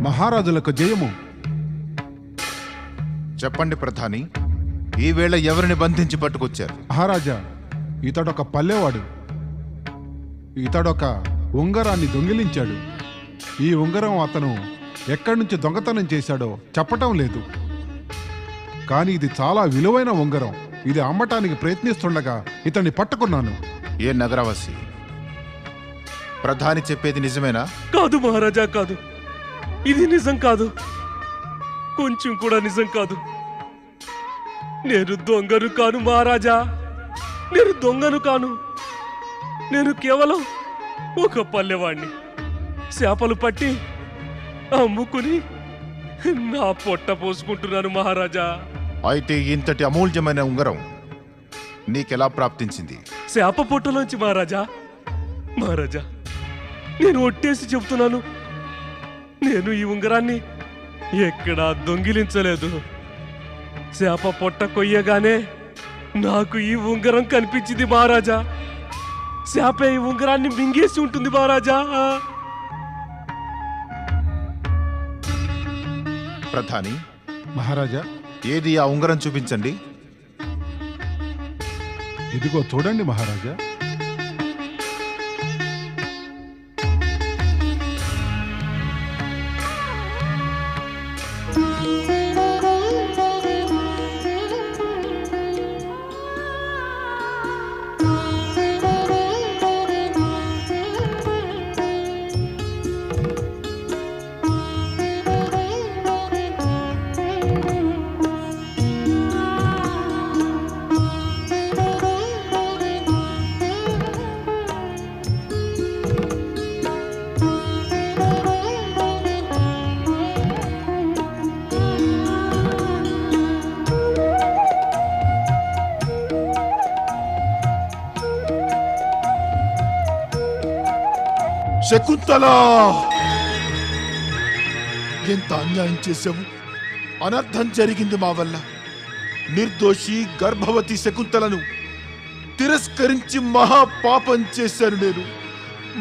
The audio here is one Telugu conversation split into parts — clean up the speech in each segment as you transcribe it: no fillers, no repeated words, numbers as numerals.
మహారాజులకు జయము. చెప్పండి ప్రధాని, ఈవేళ ఎవరిని బంధించి పట్టుకొచ్చారు? మహారాజా, ఇతడొక పల్లెవాడు. ఇతడొక ఉంగరాన్ని దొంగిలించాడు. ఈ ఉంగరం అతను ఎక్కడి నుంచి దొంగతనం చేశాడో చెప్పటం లేదు. కానీ ఇది చాలా విలువైన ఉంగరం. ఇది అమ్మటానికి ప్రయత్నిస్తుండగా ఇతన్ని పట్టుకున్నాను. ఏ నగరవాసి, ప్రధాని చెప్పేది నిజమేనా? కాదు మహారాజా, కాదు. ఇది నిజం కాదు. కొంచెం కూడా నిజం కాదు. నేను దొంగను కాను మహారాజా. నేను దొంగను కాను. నేను కేవలం ఒక పల్లెవాణ్ణి. చేపలు పట్టి అమ్ముకుని నా పొట్ట పోసుకుంటున్నాను మహారాజా. అయితే ఇంతటి అమూల్యమైన ఉంగరం నీకెలా ప్రాప్తించింది? చేప పొట్టలోంచి మహారాజా. మహారాజా, నేను ఒట్టేసి చెబుతున్నాను, నేను ఈ ఉంగరాన్ని ఎక్కడా దొంగిలించలేదు. చేప పొట్ట కొయ్యగానే నాకు ఈ ఉంగరం కనిపించింది మహారాజా. చేప ఈ ఉంగరాన్ని మింగేసి ఉంటుంది మహారాజా. ప్రధాని, మహారాజా, ఏది ఆ ఉంగరం చూపించండి. ఇదిగో చూడండి మహారాజా. శకుంతల, ఎంత అన్యాయం చేశావు! అనర్థం జరిగింది మా వల్ల. నిర్దోషి గర్భవతి శకుంతలను తిరస్కరించి మహాపాపం చేశాను నేను.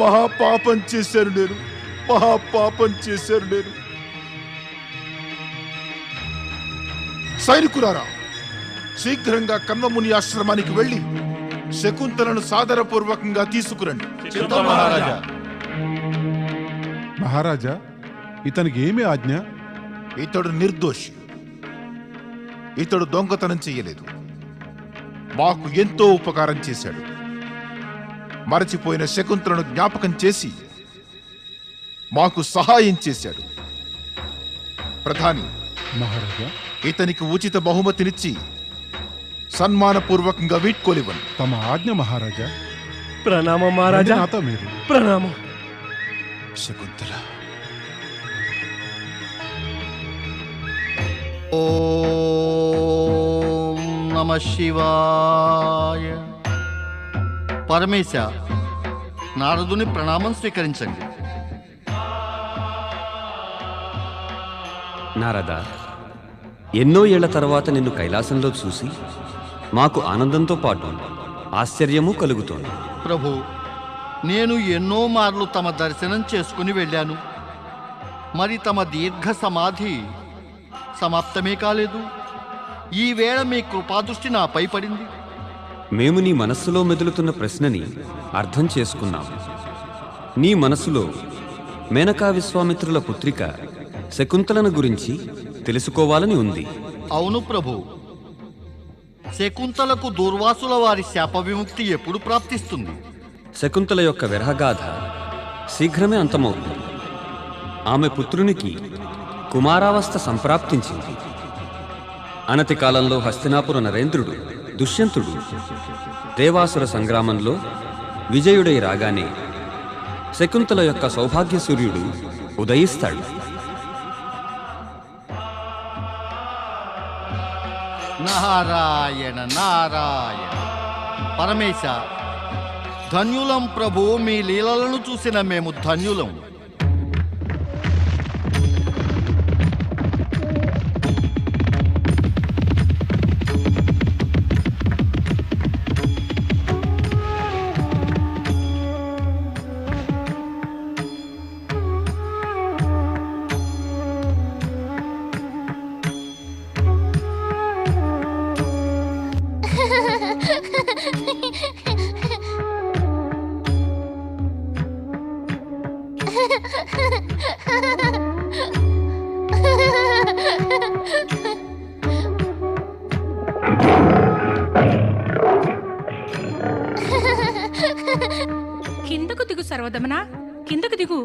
మహాపాపం చేశాను నేను. మహాపాపం చేశాను నేను. సైనికులారా, శీఘ్రంగా కన్వముని ఆశ్రమానికి వెళ్ళి శకుంతలను సాదరపూర్వకంగా తీసుకురండి. మహారాజా. మహారాజా, ఇతనికి ఏమి ఆజ్ఞ? ఇతడు నిర్దోషి. ఇతడు దొంగతనం చెయ్యలేదు. మాకు ఎంతో ఉపకారం చేశాడు. మరచిపోయిన శకుంతలను జ్ఞాపకం చేసి మాకు సహాయం చేశాడు. ప్రధాని, మహారాజా, ఇతనికి ఉచిత బహుమతినిచ్చి సన్మానపూర్వకంగా వీడ్కోలివ్వండి. తమ ఆజ్ఞ మహారాజా. ప్రణామం మహారాజా. నాతో మీరు. ప్రణామం. శకుంతల. ఓం నమః శివాయ. పరమేశ, నారదుని ప్రణామం స్వీకరించండి. నారదా, ఎన్నో ఏళ్ల తర్వాత నిన్ను కైలాసంలో చూసి మాకు ఆనందంతో పాటు ఆశ్చర్యము కలుగుతోంది. ప్రభు, నేను ఎన్నో మార్లు తమ దర్శనం చేసుకుని వెళ్ళాను. మరి తమ దీర్ఘ సమాధి సమాప్తమే కాలేదు. ఈవేళ మీ కృపాదృష్టి నాపై పడింది. మేము నీ మనస్సులో మెదులుతున్న ప్రశ్నని అర్థం చేసుకున్నాం. నీ మనసులో మేనకా విశ్వామిత్రుల పుత్రిక శకుంతలను గురించి తెలుసుకోవాలని ఉంది. అవును ప్రభు. శకుంతలకు దూర్వాసుల వారి శాప విముక్తి ఎప్పుడు ప్రాప్తిస్తుంది? శకుంతల యొక్క విరహగాథ శీఘ్రమే అంతమవుతుంది. ఆమె పుత్రునికి కుమారావస్థ సంప్రాప్తించింది. అనతి కాలంలో హస్తినాపుర నరేంద్రుడు దుష్యంతుడు దేవాసుర సంగ్రామంలో విజయుడై రాగానే శకుంతల యొక్క సౌభాగ్య సూర్యుడు ఉదయిస్తాడు. నారాయణ నారాయణ. పరమేశ, ధన్యులం ప్రభు. మీ లీలలను చూసిన మేము ధన్యులం. కిందకు దిగు సర్వదమన, కిందకు దిగు.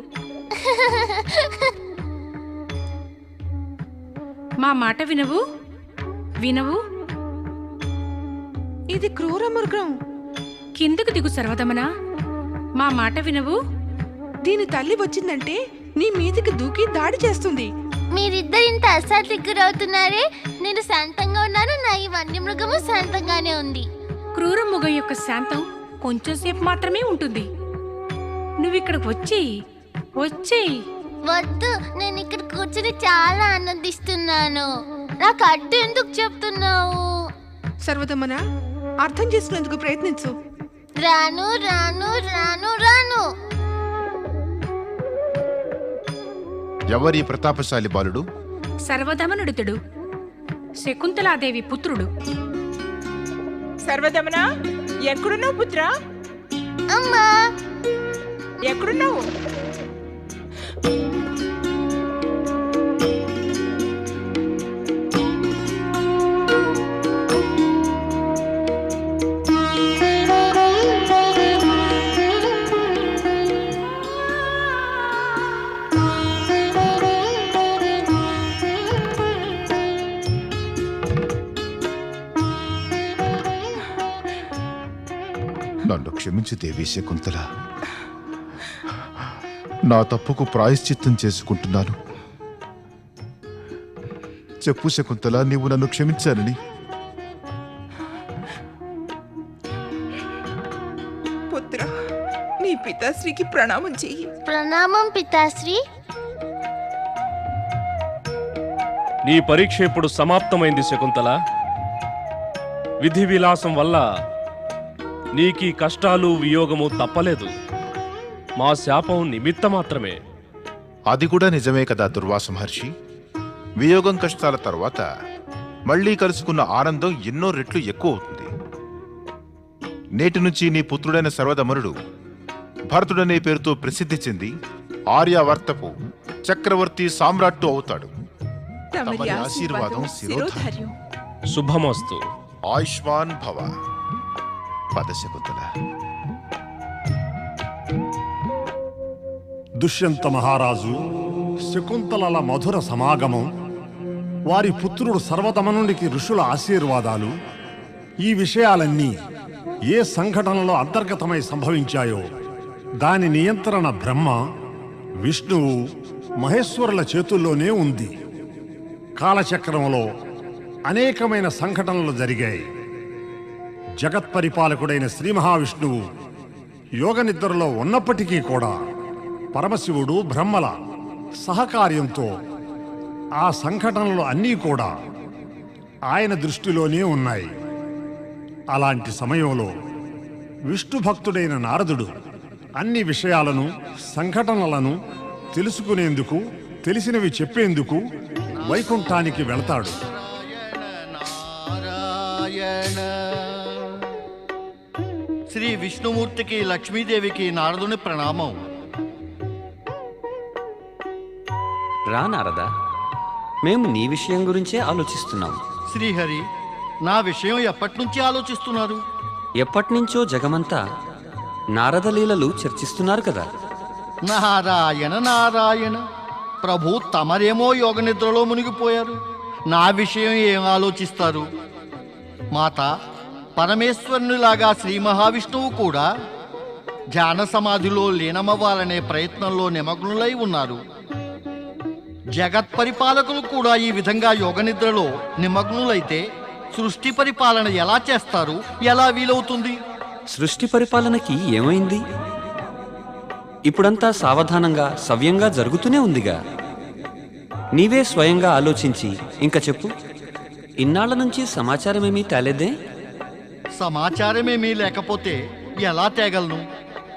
మా మాట వినవు వినవు. ఇది క్రూర మృగం. కిందకు దిగు సర్వదమన, మా మాట వినవు. దీని తల్లి వచ్చిందంటే నీ మీదికి దూకి దాడి చేస్తుంది. మీరిద్దరు ఇంత అసాధ్యకు గురవుతున్నారే. నేను శాంతంగా ఉన్నాను, నా ఈ వన్యమృగము శాంతంగానే ఉంది. క్రూర మృగం యొక్క శాంతం కొంచెం సేపు మాత్రమే ఉంటుంది. నువ్విక్కడికి వచ్చేయి, వచ్చేయి. వద్దు, నేను ఇక్కడ కూర్చుని చాలా ఆనందిస్తున్నాను. నాకు అడ్డు ఎందుకు చెప్తున్నావు? సర్వదమన, అర్థం చేసుకునేందుకు ప్రయత్నించు. రాను రాను రాను రాను. ఎవరి ప్రతాపశాలి బాలుడు? సర్వదమనుడితుడు, శకుంతలాదేవి పుత్రుడు. సర్వదమన, ఎక్కడున్నావు పుత్రా? అమ్మా, ఎక్కడున్నావు? నన్ను క్షమించు దేవి శకుంతల. నా తప్పుకు ప్రాయశ్చిత్తం చేసుకుంటున్నాను. చెప్పు శకుంతల, నీవు నన్ను క్షమించానని. పుత్ర, నీ పితాశ్రీకి ప్రణామం చెయ్యి. ప్రణామం పితాశ్రీ. నీ పరీక్ష ఇప్పుడు సమాప్తమైంది శకుంతల. విధి విలాసం వల్ల నీకీ కష్టాలు వియోగము తప్పలేదు. మా శాపం నిమిత్త మాత్రమే. అది కూడా నిజమే కదా దుర్వాస మహర్షి. వియోగం కష్టాల తర్వాత మళ్ళీ కలుసుకున్న ఆనందం ఎన్నో రెట్లు ఎక్కువ అవుతుంది. నేటి నుంచి నీ పుత్రుడైన సర్వదమనుడు భరతుడనే పేరుతో ప్రసిద్ధి చెంది ఆర్యావర్తపు చక్రవర్తి సామ్రాట్టు అవుతాడు. తమరి ఆశీర్వాదం శిరోధార్యం. శుభమస్తు. ఆయుష్మాన్ భవ. పద శకుంతల. దుష్యంత మహారాజు శకుంతలల మధుర సమాగమం, వారి పుత్రుడు సర్వదమనునికి ఋషుల ఆశీర్వాదాలు, ఈ విషయాలన్నీ ఏ సంఘటనలో అంతర్గతమై సంభవించాయో దాని నియంత్రణ బ్రహ్మ, విష్ణువు, మహేశ్వరుల చేతుల్లోనే ఉంది. కాలచక్రంలో అనేకమైన సంఘటనలు జరిగాయి. జగత్పరిపాలకుడైన శ్రీ మహావిష్ణువు యోగ నిద్రలో ఉన్నప్పటికీ కూడా పరమశివుడు బ్రహ్మల సహకార్యంతో ఆ సంఘటనలు అన్నీ కూడా ఆయన దృష్టిలోనే ఉన్నాయి. అలాంటి సమయంలో విష్ణు భక్తుడైన నారదుడు అన్ని విషయాలను, సంఘటనలను తెలుసుకునేందుకు, తెలిసినవి చెప్పేందుకు వైకుంఠానికి వెళతాడు. నారాయణ. శ్రీ విష్ణుమూర్తికి, లక్ష్మీదేవికి నారదుని ప్రణామం. రా నారదా, మేము నీ విషయం గురించే ఆలోచిస్తున్నాం. శ్రీహరి, నా విషయం ఎప్పటి నుంచి ఆలోచిస్తున్నారు? ఎప్పటినుంచో జగమంతా నారదలీలలు చర్చిస్తున్నారు కదా. నారాయణ నారాయణ. ప్రభు, తమరేమో యోగ నిద్రలో మునిగిపోయారు. నా విషయం ఏం ఆలోచిస్తారు? మాత, పరమేశ్వరునిలాగా శ్రీ మహావిష్ణువు కూడా ధ్యాన సమాధిలో లీనమవ్వాలనే ప్రయత్నంలో నిమగ్నులై ఉన్నారు. జగత్ పరిపాలకులు కూడా ఈ విధంగా యోగ నిద్రలో నిమగ్నులైతే సృష్టి పరిపాలన ఎలా చేస్తారు? ఎలా వీలవుతుంది? సృష్టి పరిపాలనకి ఏమైంది? ఇప్పుడంతా సావధానంగా, సవ్యంగా జరుగుతూనే ఉందిగా. నీవే స్వయంగా ఆలోచించి ఇంకా చెప్పు. ఇన్నాళ్ల నుంచి సమాచారమేమీ తేలేదే? సమాచారమేమీ లేకపోతే ఎలా తేగలను?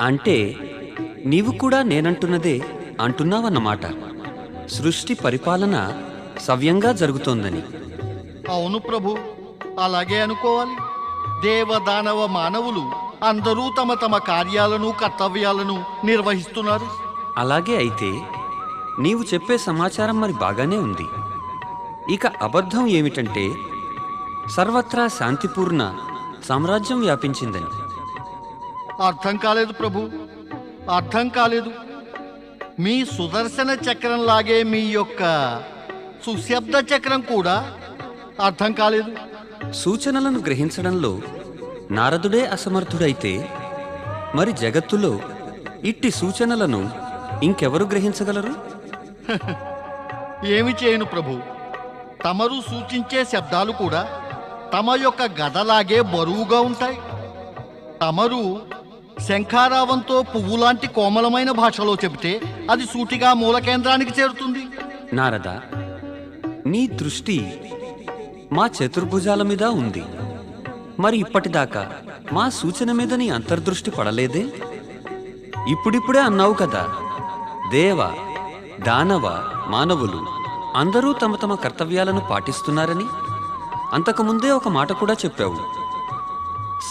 అంటే నీవు కూడా నేనంటున్నదే అంటున్నావన్నమాట. సృష్టి పరిపాలన సవ్యంగా జరుగుతోందని. అవును ప్రభు, అలాగే అనుకోవాలి. దేవదానవ మానవులు అందరూ తమ తమ కార్యాలను, కర్తవ్యాలను నిర్వహిస్తున్నారు. అలాగే అయితే నీవు చెప్పే సమాచారం మరి బాగానే ఉంది. ఇక అబద్ధం ఏమిటంటే సర్వత్రా శాంతిపూర్ణ సామ్రాజ్యం వ్యాపించిందని. అర్థం కాలేదు ప్రభు, అర్థం కాలేదు. మీ సుదర్శన చక్రం లాగే మీ యొక్క సుశబ్ద చక్రం కూడా అర్థం కాలేదు. సూచనలను గ్రహించడంలో నారదుడే అసమర్థుడైతే మరి జగత్తులో ఇట్టి సూచనలను ఇంకెవరు గ్రహించగలరు? ఏమి చేయను ప్రభు, తమరు సూచించే శబ్దాలు కూడా తమ యొక్క గదలాగే బరువుగా ఉంటాయి. తమరు శంఖారావంతో పువ్వులాంటి కోమలమైన భాషలో చెబితే అది సూటిగా మూల కేంద్రానికి చేరుతుంది. నారద, నీ దృష్టి మా చతుర్భుజాల మీద ఉంది. మరి ఇప్పటిదాకా మా సూచన మీద నీ అంతర్దృష్టి పడలేదే? ఇప్పుడిప్పుడే అన్నావు కదా, దేవ దానవ మానవులు అందరూ తమ తమ కర్తవ్యాలను పాటిస్తున్నారని. అంతకుముందే ఒక మాట కూడా చెప్పావు,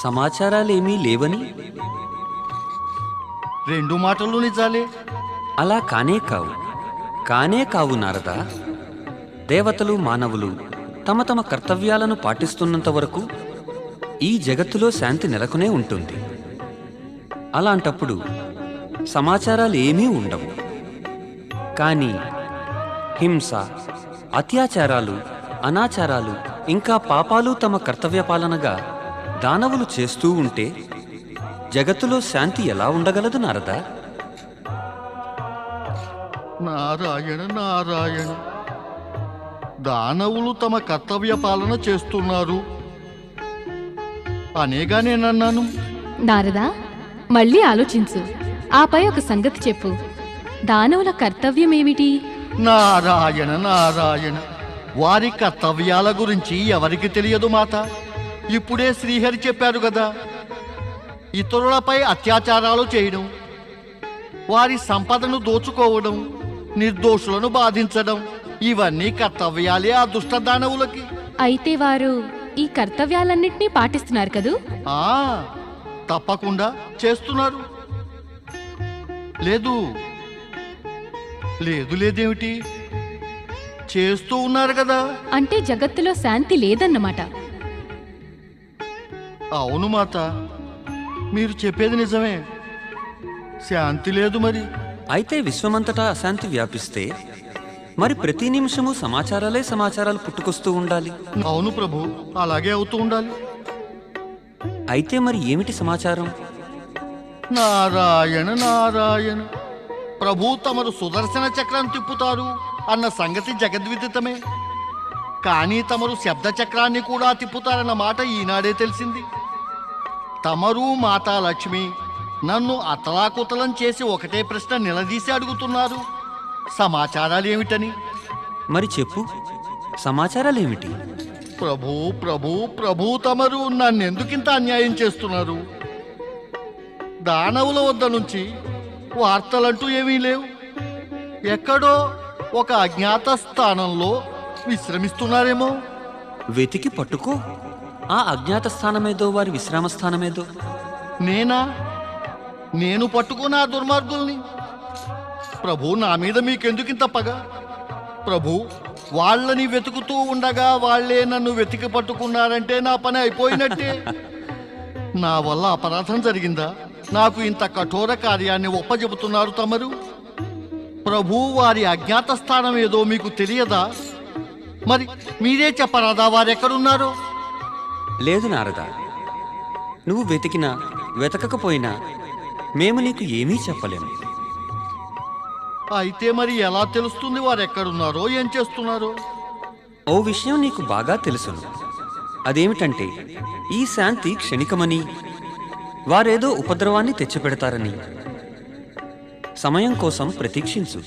సమాచారాలేమీ లేవని. రెండు మాటలు నిజాలే. అలా కానే కావు నారద. దేవతలు మానవులు తమ తమ కర్తవ్యాలను పాటిస్తున్నంత వరకు ఈ జగత్తులో శాంతి నెలకొనే ఉంటుంది. అలాంటప్పుడు సమాచారాలు ఏమీ ఉండవు. కానీ హింస, అత్యాచారాలు, అనాచారాలు ఇంకా పాపాలు తమ కర్తవ్య పాలనగా దానవులు చేస్తూ ఉంటే జగత్తులో శాంతి ఎలా ఉండగలదు నారద? నారాయణ నారాయణ, దానవులు తమ కర్తవ్య పాలన చేస్తున్నారు అనేగా నేనన్నాను. నారదా, మళ్ళీ ఆలోచించు. ఆపై ఒక సంగతి చెప్పు. దానవుల కర్తవ్యమేమిటి? నారాయణ నారాయణ, వారి కర్తవ్యాల గురించి ఎవరికి తెలియదు మాత. ఇప్పుడే శ్రీహరి చెప్పారు కదా, ఇతరులపై అత్యాచారాలు చేయడం, వారి సంపదను దోచుకోవడం, నిర్దోషులను బాధించడం, ఇవన్నీ కర్తవ్యాలే ఆ దుష్ట దానవులకి. అయితే వారు ఈ కర్తవ్యాలన్నింటినీ పాటిస్తున్నారు కదూ? తప్పకుండా చేస్తున్నారు. లేదు లేదు లేదేమిటి, చేస్తూ ఉన్నారు కదా. అంటే జగత్తులో శాంతి లేదన్నమాట. అవును మాత, మీరు చెప్పేది నిజమే, శాంతి లేదు. మరి అయితే విశ్వమంతటా అశాంతి వ్యాపిస్తే మరి ప్రతి నిమిషము సమాచారాలు పుట్టుకొస్తూ ఉండాలి. అవును ప్రభు, అలాగే అవుతూ ఉండాలి. అయితే మరి ఏమిటి సమాచారం? నారాయణ నారాయణ, ప్రభు తమరు సుదర్శన చక్రం తిప్పుతారు అన్న సంగతి జగద్విదితమే. కానీ తమరు శబ్ద చక్రాన్ని కూడా తిప్పుతారన్న మాట ఈనాడే తెలిసింది. తమరు మాతా లక్ష్మి నన్ను అతలాకుతలం చేసి ఒకటే ప్రశ్న నిలదీసి అడుగుతున్నారు, సమాచారాలు ఏమిటని. మరి చెప్పు, సమాచారాలేమిటి? ప్రభు ప్రభు ప్రభు తమరు నన్నెందుకింత అన్యాయం చేస్తున్నారు? దానవుల వద్ద నుంచి వార్తలంటూ ఏమీ లేవు. ఎక్కడో ఒక అజ్ఞాత స్థానంలో విశ్రమిస్తున్నారేమో. వెతికి పట్టుకో. ఆ అజ్ఞాత స్థానమేదో, వారి విశ్రామ స్థానమేదో. నేను పట్టుకున్న ఆ దుర్మార్గుల్ని. ప్రభు, నా మీద మీకెందుకింత పగ? ప్రభు, వాళ్ళని వెతుకుతూ ఉండగా వాళ్లే నన్ను వెతికి పట్టుకున్నారంటే నా పని అయిపోయినట్టే. నా వల్ల అపరాధం జరిగిందా? నాకు ఇంత కఠోర కార్యాన్ని ఒప్పజెబుతున్నారు తమరు. ప్రభు, వారి అజ్ఞాత స్థానం ఏదో మీకు తెలియదా? మరి మీరే చెప్పరాదా వారెక్కడున్నారో? లేదు నారద, నువ్వు వెతికినా వెతకకపోయినా మేము నీకు ఏమీ చెప్పలేము. అయితే మరి ఎలా తెలుస్తుంది వారెక్కడున్నారో, ఏం చేస్తున్నారో? ఓ విషయం నీకు బాగా తెలుసును. అదేమిటంటే ఈ శాంతి క్షణికమని, వారేదో ఉపద్రవాన్ని తెచ్చిపెడతారని. సమయం కోసం ప్రతీక్షించు.